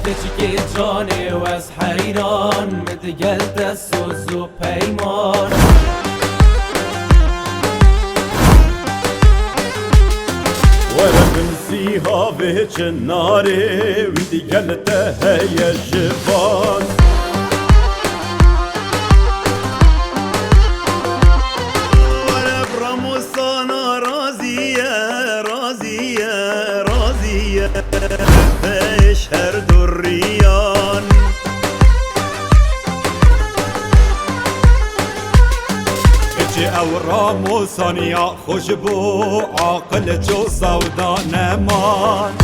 تشكي جاني واس حيران متقلت السوس وبيمان ولا بنسيها بهج الناري ومتقلت هي الجبان ولا برموسانا راضية راضية راضية بشهر دريان اجي او راموساني يا خوشبو عاقل جو سودا نمان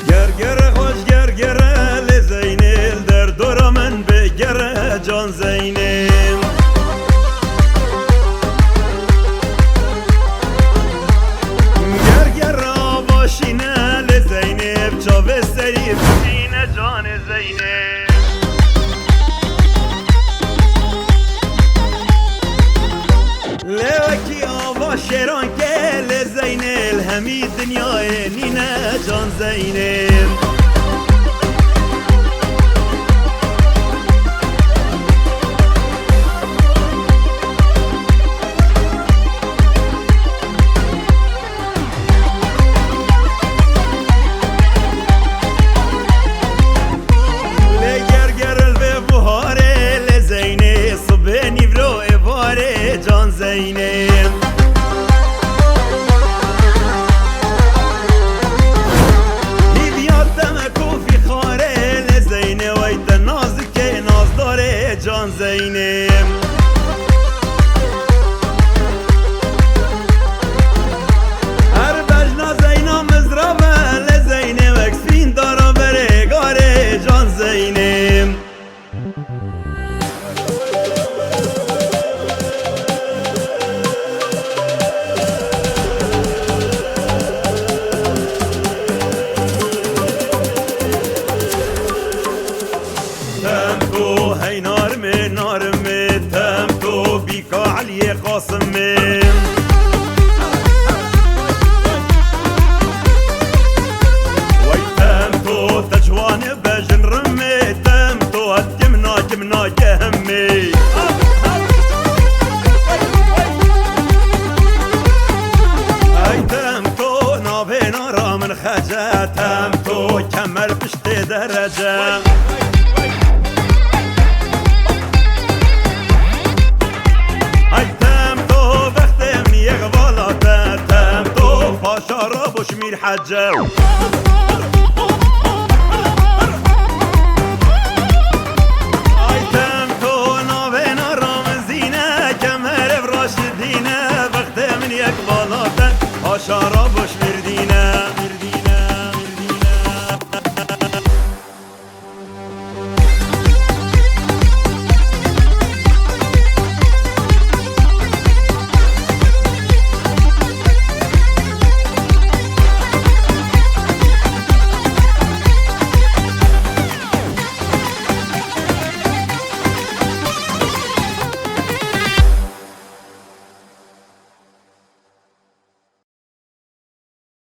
گرگره خوش گرگره لزینل در دور من بگره جان زینم گرگره باشینه لزینب چاوه سری بینه جان زینب لوکی آوا شیران که لزینل همی دنیای نینه جان زینب لگرگرل به بهاره لزینه صبح نیورو ایواره جان زینب جان زینم هر بجنا زینا مزرابه لزینم اکسفین دارا بره گاره جان زینم تم هی نارمه نارمه تم تو بیکا علی قاسمه وی تم تو تجوان بجن رمه تم تو هدگمنا جمنا جهمه ای تم تو نابه نارا من خجه تم تو کمر پشت درجه شمير حجة ايتم تو نوبنا رامزينة كمهر براشدينة بخت من يك بالاتا عشارة بشمير دينة